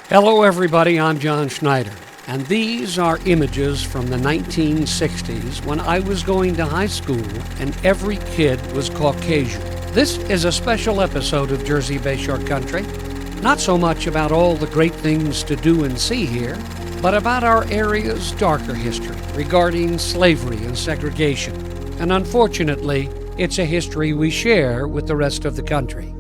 Hello everybody, I'm John Schneider, and these are images from the 1960s when I was going to high school and every kid was Caucasian. This is a special episode of Jersey Bayshore Country, not so much about all the great things to do and see here, but about our area's darker history regarding slavery and segregation. And unfortunately, it's a history we share with the rest of the country.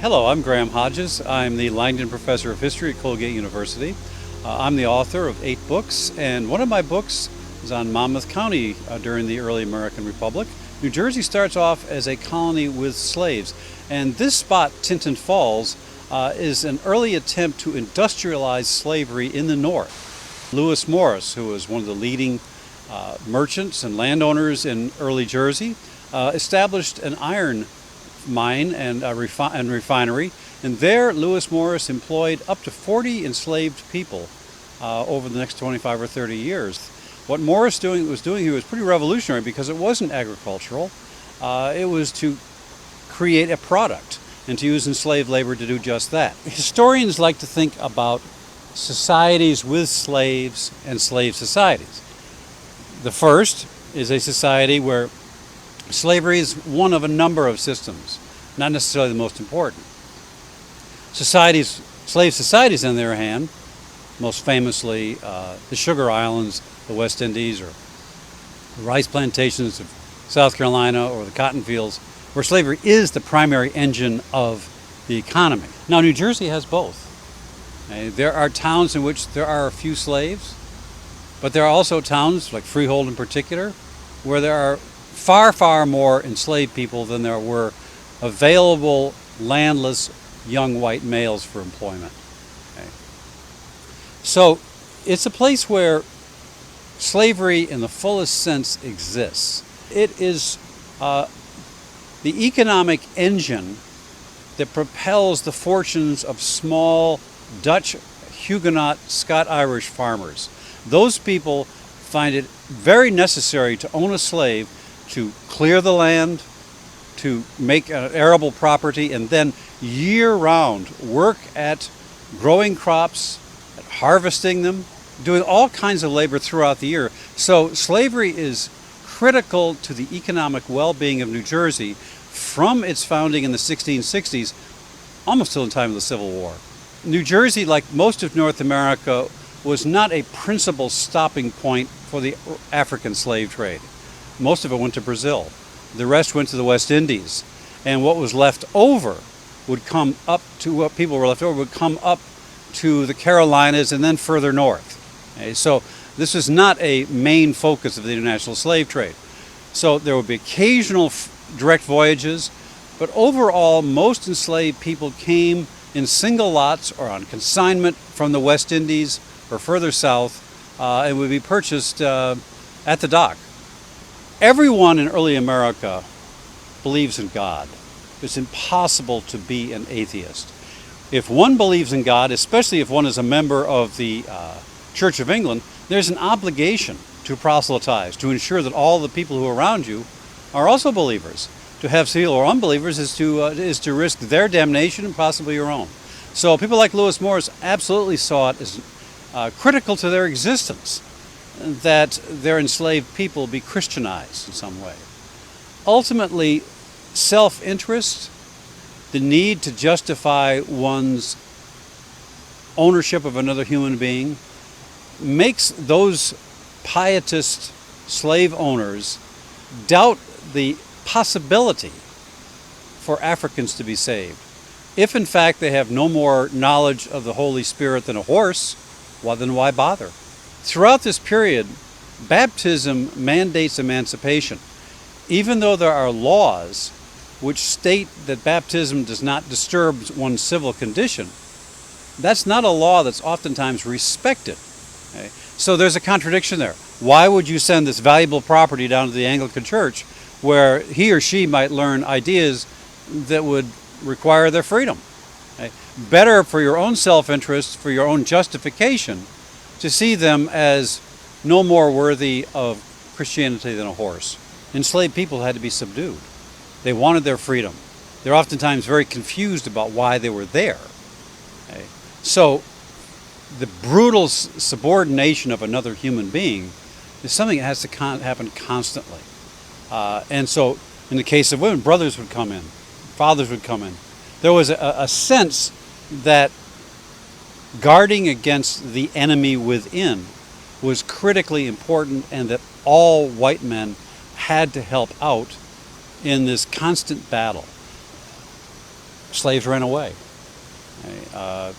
Hello, I'm Graham Hodges. I'm the Langdon Professor of History at Colgate University. I'm the author of 8 books, and one of my books is on Monmouth County during the early American Republic. New Jersey starts off as a colony with slaves, and this spot, Tinton Falls, is an early attempt to industrialize slavery in the North. Lewis Morris, who was one of the leading merchants and landowners in early Jersey, established an iron mine and refinery, and there Lewis Morris employed up to 40 enslaved people over the next 25 or 30 years. What Morris was doing here was pretty revolutionary because it wasn't agricultural. It was to create a product and to use enslaved labor to do just that. Historians like to think about societies with slaves and slave societies. The first is a society where slavery is one of a number of systems, not necessarily the most important. Slave societies, on the other hand, most famously the Sugar Islands, the West Indies, or the rice plantations of South Carolina, or the cotton fields, where slavery is the primary engine of the economy. Now, New Jersey has both. There are towns in which there are a few slaves, but there are also towns, like Freehold in particular, where there are far, far more enslaved people than there were available landless young white males for employment. Okay. So it's a place where slavery in the fullest sense exists. It is the economic engine that propels the fortunes of small Dutch, Huguenot, Scot-Irish farmers. Those people find it very necessary to own a slave to clear the land, to make an arable property, and then year-round work at growing crops, at harvesting them, doing all kinds of labor throughout the year. So slavery is critical to the economic well-being of New Jersey from its founding in the 1660s, almost till the time of the Civil War. New Jersey, like most of North America, was not a principal stopping point for the African slave trade. Most of it went to Brazil. The rest went to the West Indies. And what was left over would come up to what people were left over would come up to the Carolinas and then further north. Okay, so this was not a main focus of the international slave trade. So there would be occasional direct voyages, but overall most enslaved people came in single lots or on consignment from the West Indies or further south and would be purchased at the dock. Everyone in early America believes in God. It's impossible to be an atheist. If one believes in God, especially if one is a member of the Church of England, there's an obligation to proselytize, to ensure that all the people who are around you are also believers. To have zeal or unbelievers is to risk their damnation and possibly your own. So people like Lewis Morris absolutely saw it as critical to their existence that their enslaved people be Christianized in some way. Ultimately, self-interest, the need to justify one's ownership of another human being, makes those pietist slave owners doubt the possibility for Africans to be saved. If in fact they have no more knowledge of the Holy Spirit than a horse, well, then why bother? Throughout this period, baptism mandates emancipation. Even though there are laws which state that baptism does not disturb one's civil condition, that's not a law that's oftentimes respected. Okay? So there's a contradiction there. Why would you send this valuable property down to the Anglican Church where he or she might learn ideas that would require their freedom? Okay? Better for your own self-interest, for your own justification, to see them as no more worthy of Christianity than a horse. Enslaved people had to be subdued. They wanted their freedom. They're oftentimes very confused about why they were there. Okay? So the brutal subordination of another human being is something that has to happen constantly. And so in the case of women, brothers would come in, fathers would come in. There was a sense that guarding against the enemy within was critically important, and that all white men had to help out in this constant battle. Slaves ran away.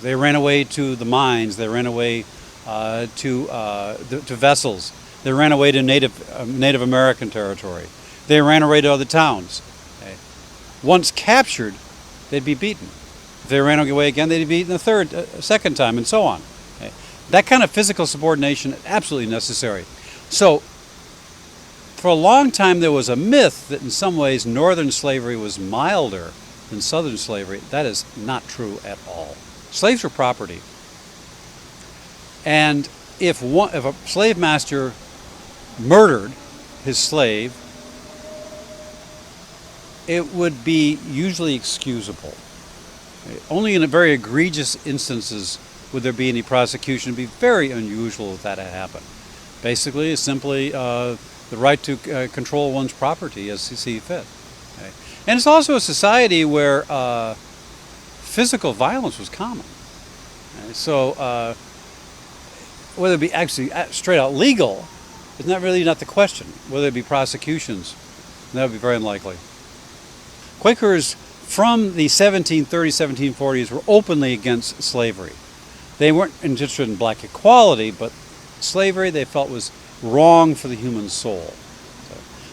They ran away to the mines. They ran away to vessels. They ran away to Native American territory. They ran away to other towns. Once captured, they'd be beaten. If they ran away again, they'd be beaten a second time, and so on. That kind of physical subordination is absolutely necessary. So, for a long time, there was a myth that in some ways northern slavery was milder than southern slavery. That is not true at all. Slaves were property. And if a slave master murdered his slave, it would be usually excusable. Only in very egregious instances would there be any prosecution. It would be very unusual if that had happened. Basically, it's simply the right to control one's property as you see fit. Okay? And it's also a society where physical violence was common. Okay? So whether it be actually straight out legal is not the question. Whether it be prosecutions, that would be very unlikely. Quakers from the 1730s, 1740s were openly against slavery. They weren't interested in black equality, but slavery they felt was wrong for the human soul.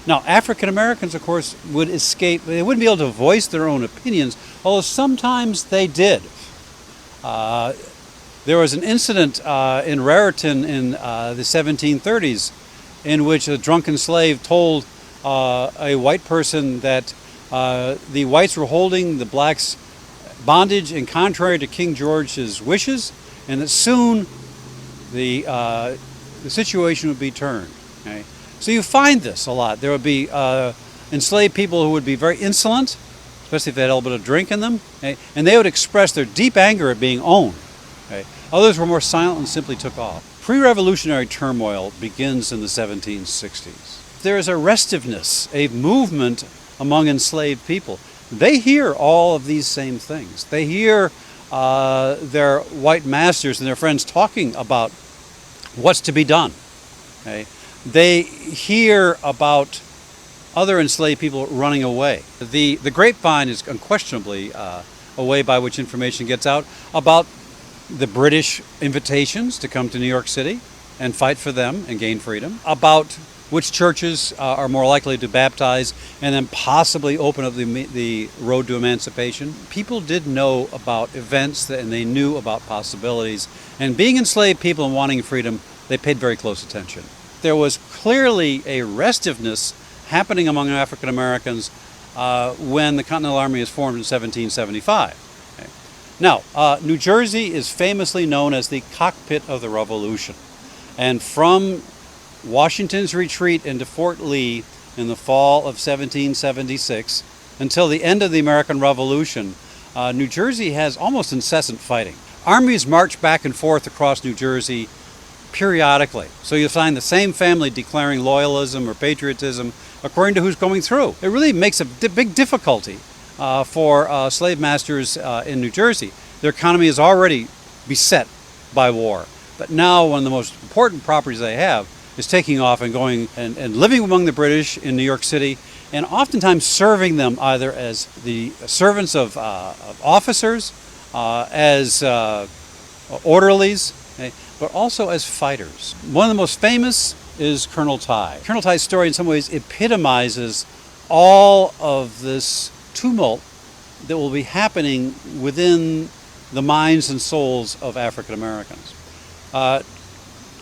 Now, African Americans, of course, would escape. They wouldn't be able to voice their own opinions, although sometimes they did. There was an incident in Raritan in the 1730s in which a drunken slave told a white person that the whites were holding the blacks bondage and contrary to King George's wishes, and that soon the situation would be turned. Okay? So you find this a lot. There would be enslaved people who would be very insolent, especially if they had a little bit of drink in them, okay? And they would express their deep anger at being owned. Okay? Others were more silent and simply took off. Pre-revolutionary turmoil begins in the 1760s. There is a restiveness, a movement among enslaved people. They hear all of these same things. They hear their white masters and their friends talking about what's to be done. Okay? They hear about other enslaved people running away. The grapevine is unquestionably a way by which information gets out about the British invitations to come to New York City and fight for them and gain freedom, about which churches are more likely to baptize and then possibly open up the road to emancipation. People did know about events and they knew about possibilities. And being enslaved people and wanting freedom, they paid very close attention. There was clearly a restiveness happening among African Americans when the Continental Army was formed in 1775. Okay. Now, New Jersey is famously known as the cockpit of the Revolution. And from Washington's retreat into Fort Lee in the fall of 1776 until the end of the American Revolution, New Jersey has almost incessant fighting. Armies march back and forth across New Jersey periodically. So you'll find the same family declaring loyalism or patriotism according to who's going through. It really makes a big difficulty for slave masters in New Jersey. Their economy is already beset by war. But now one of the most important properties they have is taking off and going and living among the British in New York City, and oftentimes serving them either as the servants of officers, as orderlies, okay, but also as fighters. One of the most famous is Colonel Ty. Colonel Ty's story in some ways epitomizes all of this tumult that will be happening within the minds and souls of African Americans.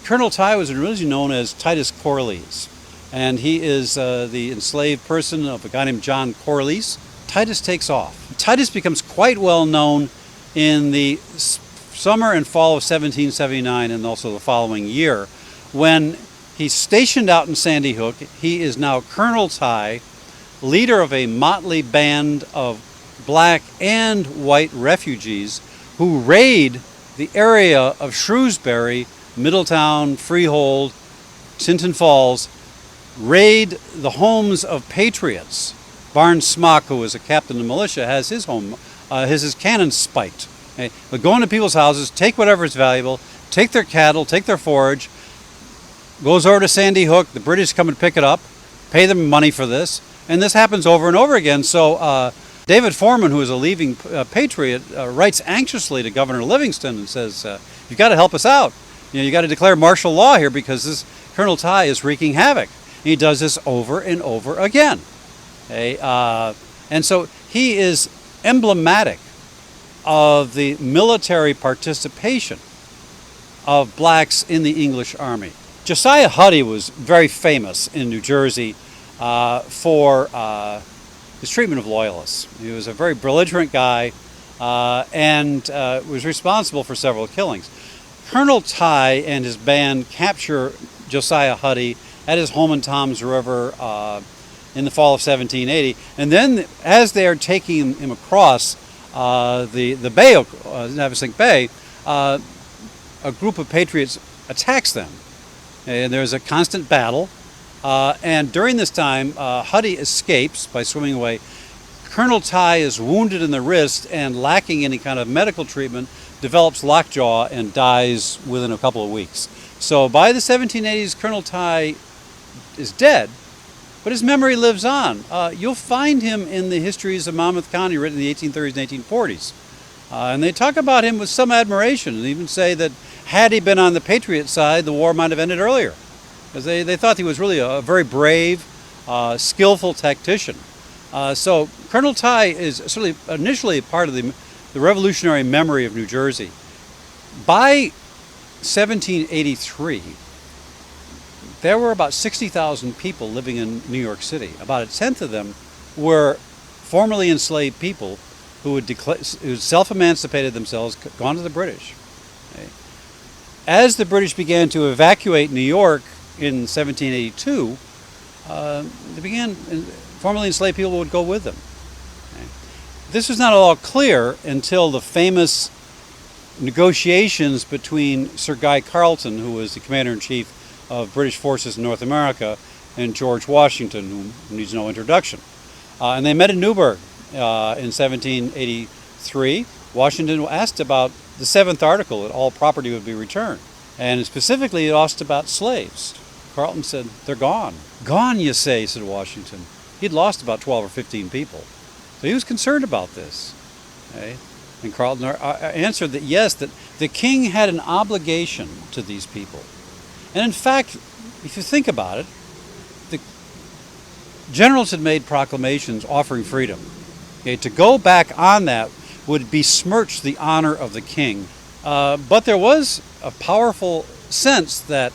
Colonel Ty was originally known as Titus Corliss, and he is the enslaved person of a guy named John Corliss. Titus takes off. Titus becomes quite well known in the summer and fall of 1779 and also the following year when he's stationed out in Sandy Hook. He is now Colonel Ty, leader of a motley band of black and white refugees who raid the area of Shrewsbury, Middletown, Freehold, Tinton Falls, raid the homes of patriots. Barnes Smock, who was a captain of militia, has his home, his cannon spiked. Okay? But go into people's houses, take whatever is valuable, take their cattle, take their forage, goes over to Sandy Hook, the British come and pick it up, pay them money for this, and this happens over and over again. So David Foreman, who is a leaving patriot, writes anxiously to Governor Livingston and says, you've got to help us out. You got to declare martial law here because this Colonel Ty is wreaking havoc. And he does this over and over again. Okay? And so he is emblematic of the military participation of blacks in the English Army. Josiah Huddy was very famous in New Jersey for his treatment of loyalists. He was a very belligerent guy and was responsible for several killings. Colonel Ty and his band capture Josiah Huddy at his home in Toms River in the fall of 1780. And then as they are taking him across the bay, Navesink Bay, a group of patriots attacks them. And there's a constant battle. And during this time, Huddy escapes by swimming away. Colonel Ty is wounded in the wrist and lacking any kind of medical treatment, develops lockjaw and dies within a couple of weeks. So by the 1780s, Colonel Ty is dead, but his memory lives on. You'll find him in the histories of Monmouth County written in the 1830s and 1840s. And they talk about him with some admiration and even say that had he been on the Patriot side, the war might have ended earlier. Because they thought he was really a very brave, skillful tactician. So Colonel Ty is certainly initially part of the revolutionary memory of New Jersey. By 1783, there were about 60,000 people living in New York City. About a tenth of them were formerly enslaved people who had self-emancipated themselves, gone to the British. Okay. As the British began to evacuate New York in 1782, formerly enslaved people would go with them. Okay. This was not at all clear until the famous negotiations between Sir Guy Carleton, who was the commander-in-chief of British forces in North America, and George Washington, who needs no introduction. And they met in Newburgh in 1783. Washington asked about the 7th article, that all property would be returned. And specifically, it asked about slaves. Carleton said, they're gone. Gone, you say, said Washington. He'd lost about 12 or 15 people. So he was concerned about this. Okay? And Carleton answered that yes, that the king had an obligation to these people. And in fact, if you think about it, the generals had made proclamations offering freedom. Okay? To go back on that would besmirch the honor of the king. But there was a powerful sense that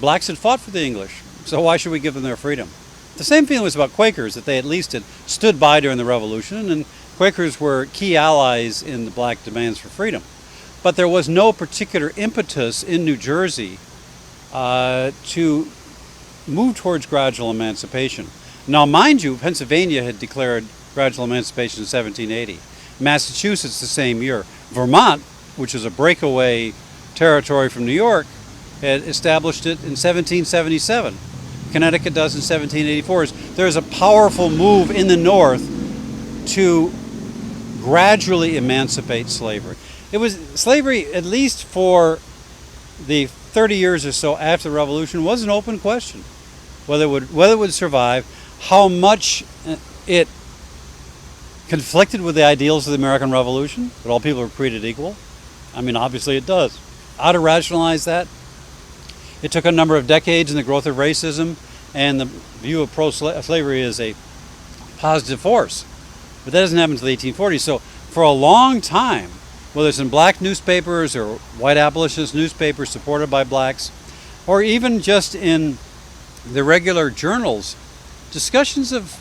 blacks had fought for the English, so why should we give them their freedom? The same feeling was about Quakers, that they at least had stood by during the Revolution, and Quakers were key allies in the black demands for freedom. But there was no particular impetus in New Jersey to move towards gradual emancipation. Now, mind you, Pennsylvania had declared gradual emancipation in 1780. Massachusetts the same year. Vermont, which is a breakaway territory from New York, had established it in 1777. Connecticut does in 1784. There's a powerful move in the North to gradually emancipate slavery. It was slavery, at least for the 30 years or so after the Revolution, was an open question. Whether it would survive, how much it conflicted with the ideals of the American Revolution, that all people were created equal. I mean, obviously it does. How to rationalize that? It took a number of decades in the growth of racism and the view of pro-slavery as a positive force. But that doesn't happen until the 1840s. So for a long time, whether it's in black newspapers or white abolitionist newspapers supported by blacks, or even just in the regular journals, discussions of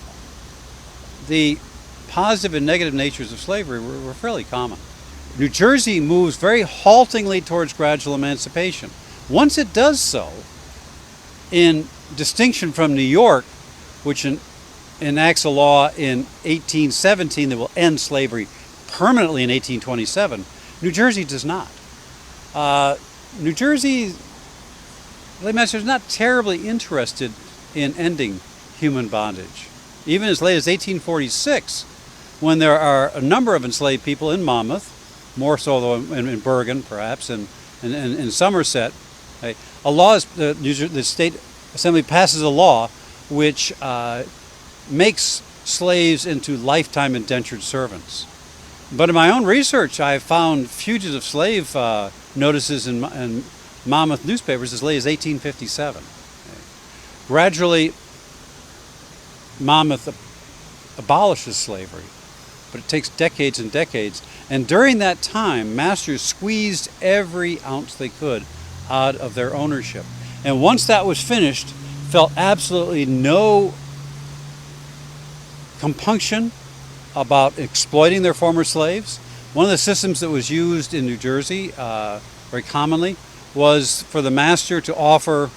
the positive and negative natures of slavery were fairly common. New Jersey moves very haltingly towards gradual emancipation. Once it does so, in distinction from New York, which enacts a law in 1817 that will end slavery permanently in 1827, New Jersey does not. New Jersey slave masters not terribly interested in ending human bondage. Even as late as 1846, when there are a number of enslaved people in Monmouth, more so though in Bergen perhaps, and in Somerset, a law is, the state assembly passes a law which makes slaves into lifetime indentured servants. But in my own research, I found fugitive slave notices in Monmouth newspapers as late as 1857. Gradually, Monmouth abolishes slavery, but it takes decades and decades. And during that time, masters squeezed every ounce they could out of their ownership. And once that was finished, felt absolutely no compunction about exploiting their former slaves. One of the systems that was used in New Jersey very commonly was for the master to offer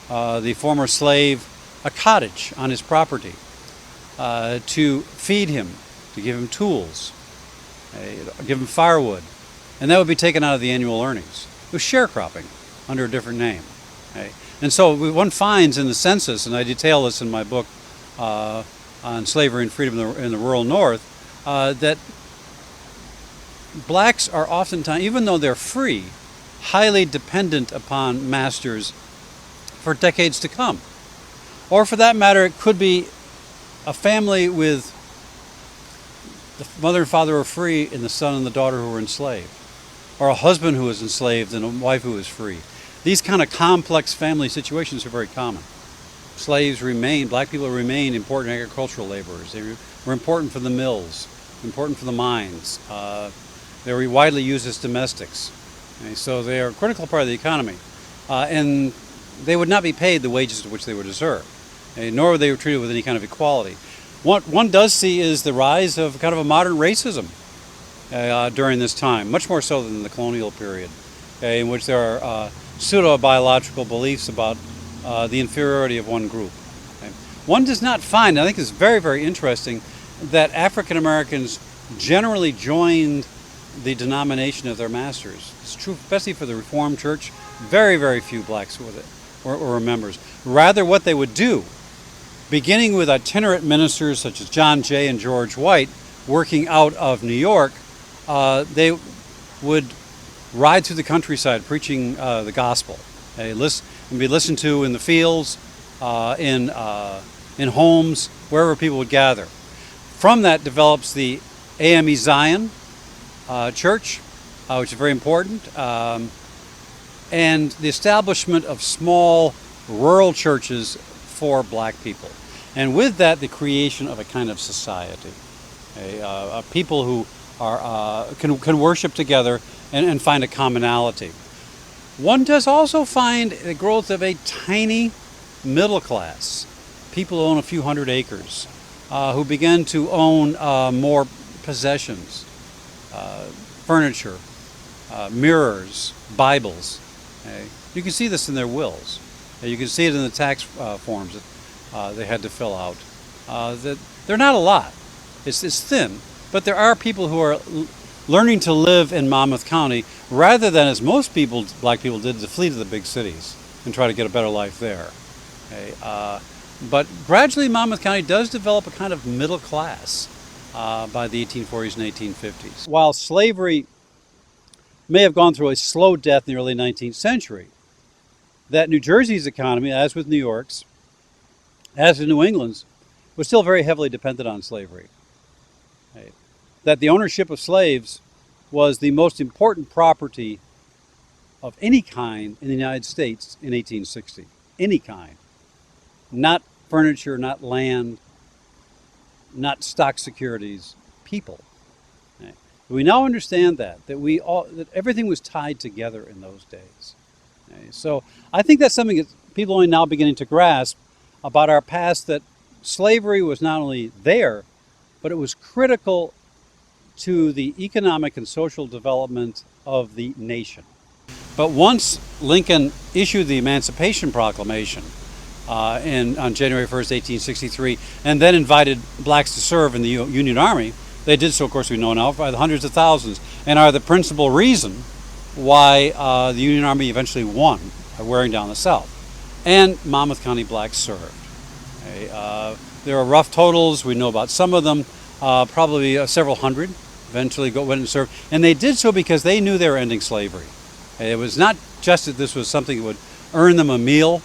the former slave a cottage on his property, to feed him, to give him tools, give him firewood, and that would be taken out of the annual earnings. It was sharecropping under a different name. And so one finds in the census, and I detail this in my book on slavery and freedom in the rural North, that blacks are oftentimes, even though they're free, highly dependent upon masters for decades to come. Or for that matter, it could be a family with the mother and father were free and the son and the daughter who were enslaved. Or a husband who was enslaved and a wife who was free. These kind of complex family situations are very common. Slaves remain, black people remain important agricultural laborers. They were important for the mills, important for the mines. They were widely used as domestics. So they are a critical part of the economy. And they would not be paid the wages to which they were deserved, nor were they treated with any kind of equality. What one does see is the rise of kind of a modern racism during this time, much more so than the colonial period, in which there are pseudo-biological beliefs about the inferiority of one group. One does not find, I think it's very, very interesting, that African Americans generally joined the denomination of their masters. It's true, especially for the Reformed Church. Very, very few blacks were members. Rather, what they would do, beginning with itinerant ministers such as John Jay and George White, working out of New York, they would ride through the countryside preaching the gospel. And be listened to in the fields, in homes, wherever people would gather. From that develops the AME Zion Church, which is very important, and the establishment of small rural churches for black people. And with that, the creation of a kind of society, people who are can worship together and find a commonality. One does also find the growth of a tiny middle class, people who own a few hundred acres, who begin to own more possessions, furniture, mirrors, Bibles. You can see this in their wills. You can see it in the tax forms that they had to fill out. That they're not a lot. It's thin, but there are people who are learning to live in Monmouth County rather than, as most people, black people did, to flee to the big cities and try to get a better life there. But gradually Monmouth County does develop a kind of middle class by the 1840s and 1850s. While slavery may have gone through a slow death in the early 19th century, that New Jersey's economy, as with New York's, as in New England's, was still very heavily dependent on slavery. That the ownership of slaves was the most important property of any kind in the United States in 1860. Any kind. Not furniture, not land, not stock securities, people. We now understand that everything was tied together in those days. So I think that's something that people are only now beginning to grasp about our past, that slavery was not only there, but it was critical to the economic and social development of the nation. But once Lincoln issued the Emancipation Proclamation on January 1st, 1863, and then invited blacks to serve in the Union Army, they did so, of course, we know now, by the hundreds of thousands, and are the principal reason why the Union Army eventually won by wearing down the South. And Monmouth County blacks served. Okay, there are rough totals. We know about some of them. Probably several hundred eventually went and served. And they did so because they knew they were ending slavery. It was not just that this was something that would earn them a meal,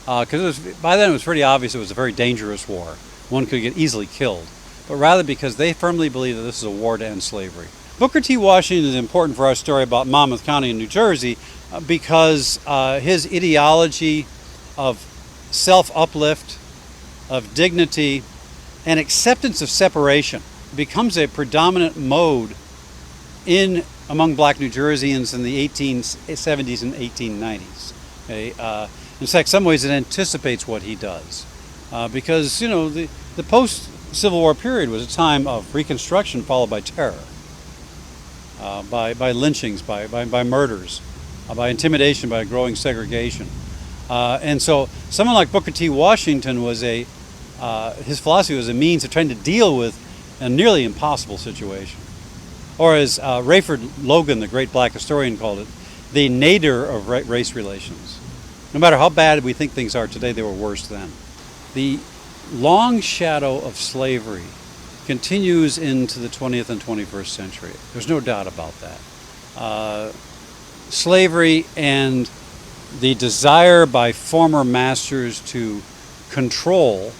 because by then it was pretty obvious it was a very dangerous war. One could get easily killed. But rather because they firmly believed that this is a war to end slavery. Booker T. Washington is important for our story about Monmouth County in New Jersey because his ideology of self-uplift, of dignity, and acceptance of separation becomes a predominant mode among black New Jerseyans in the 1870s and 1890s. Okay? In fact, some ways it anticipates what he does. Because, the post-Civil War period was a time of Reconstruction followed by terror, by lynchings, by murders, by intimidation, by growing segregation. And so someone like Booker T. Washington his philosophy was a means of trying to deal with a nearly impossible situation. Or as Rayford Logan, the great black historian, called it, the nadir of race relations. No matter how bad we think things are today, they were worse then. The long shadow of slavery continues into the 20th and 21st century. There's no doubt about that. Slavery and the desire by former masters to control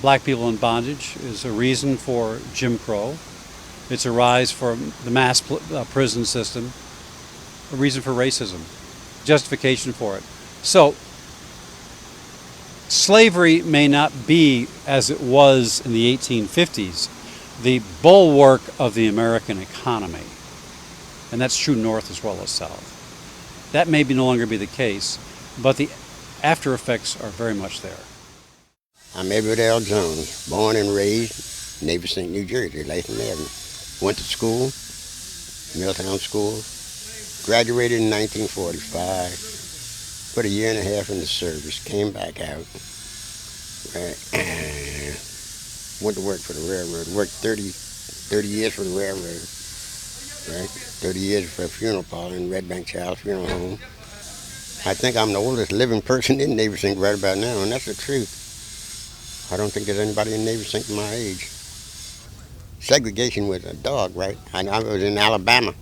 black people in bondage is a reason for Jim Crow. It's a rise for the mass prison system, a reason for racism, justification for it. So, slavery may not be, as it was in the 1850s, the bulwark of the American economy. And that's true north as well as south. That may no longer be the case, but the after effects are very much there. I'm Edward L. Jones, born and raised in Navesink, New Jersey, Latham Avenue. Went to school, Milltown School, graduated in 1945, put a year and a half in the service, came back out, and went to work for the railroad, worked 30 years for the railroad, right? 30 years for a funeral parlor in Red Bank Child Funeral Home. I think I'm the oldest living person in Navesink right about now, and that's the truth. I don't think there's anybody in Navesink my age. Segregation was a dog, right? I was in Alabama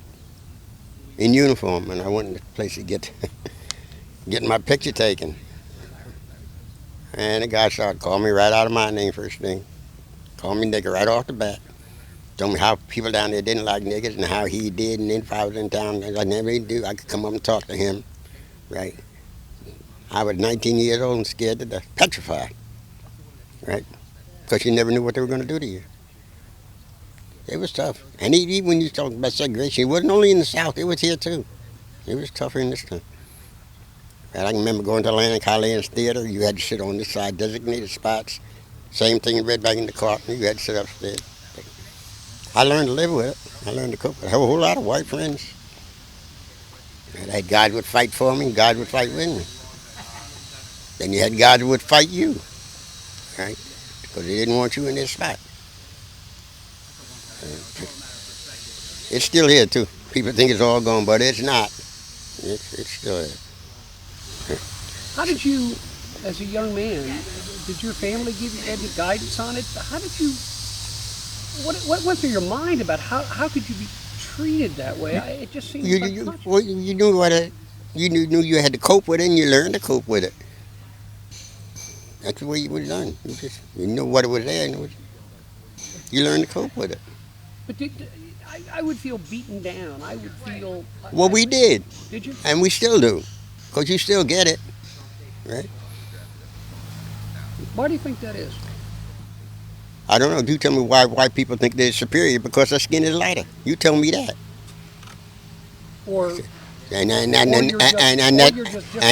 in uniform, and I went to the place to get my picture taken. And the guy started calling me right out of my name first thing. Called me nigger right off the bat. Told me how people down there didn't like niggers and how he did, and then if I was in town, I never even do, I could come up and talk to him, right? I was 19 years old and scared to death, petrified, right? Because you never knew what they were going to do to you. It was tough. And even when you talk about segregation, it wasn't only in the South, it was here too. It was tougher in this time. And I can remember going to Atlantic Highlands Theater, you had to sit on this side, designated spots. Same thing in Red Bank in the Carlton, you had to sit upstairs. I learned to live with it. I learned to cope with it. I have a whole lot of white friends. And I had guys would fight for me, guys would fight with me. Then you had guys who would fight you, right? Because they didn't want you in their spot. It's still here too. People think it's all gone, but it's not. It's still here. How did you, as a young man, did your family give you any guidance on it? How did you, what went through your mind about how could you be treated that way? It just seems you knew you knew you had to cope with it, and you learned to cope with it. That's the way you would learn. You knew what it was there, and you learned to cope with it. But I would feel beaten down. I would feel. Well, we did. Did you? And we still do, because you still get it, right? Why do you think that is? I don't know. Do tell me why people think they're superior because their skin is lighter. You tell me that. Or. And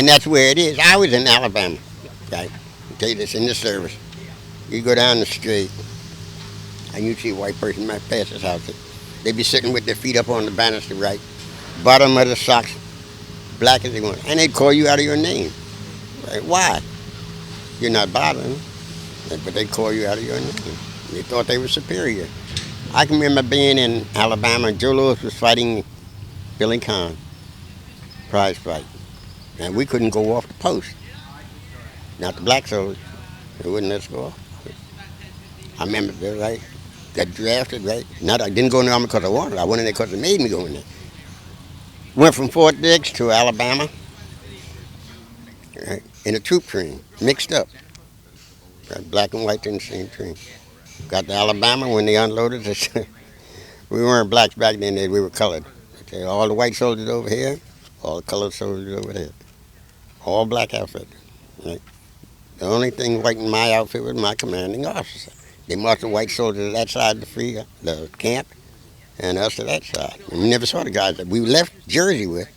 that's where it is. I was in Alabama. Okay, I'll tell you this in the service. You go down the street, and you see a white person might pass his house. They be sitting with their feet up on the banister, right? Bottom of the socks, black as they want. And they'd call you out of your name. Right? Why? You're not bothering them, but they'd call you out of your name. They thought they were superior. I can remember being in Alabama and Joe Louis was fighting Billy Conn, prize fight. And we couldn't go off the post. Not the black soldiers. They wouldn't let us go off. I remember, right? Got drafted, right? Not I didn't go in the army because I wanted. I went in there because they made me go in there. Went from Fort Dix to Alabama, right? In a troop train, mixed up. Right? Black and white in the same train. Got to Alabama when they unloaded us. We weren't blacks back then, we were colored. Okay, all the white soldiers over here, all the colored soldiers over there. All black outfit. Right? The only thing white in my outfit was my commanding officer. They marched the white soldiers to that side of the camp, and us to that side. And we never saw the guys that we left Jersey with.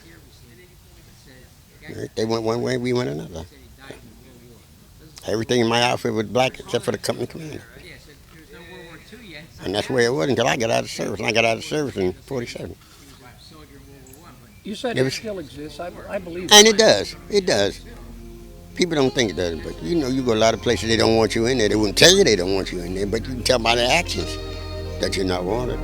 Right? They went one way, we went another. Everything in my outfit was black except for the company commander. And that's the way it was until I got out of service. And I got out of service in 47. You said it still exists. I believe And it does. It does. People don't think it does, but you know, you go a lot of places they don't want you in there. They wouldn't tell you they don't want you in there, but you can tell by their actions that you're not wanted.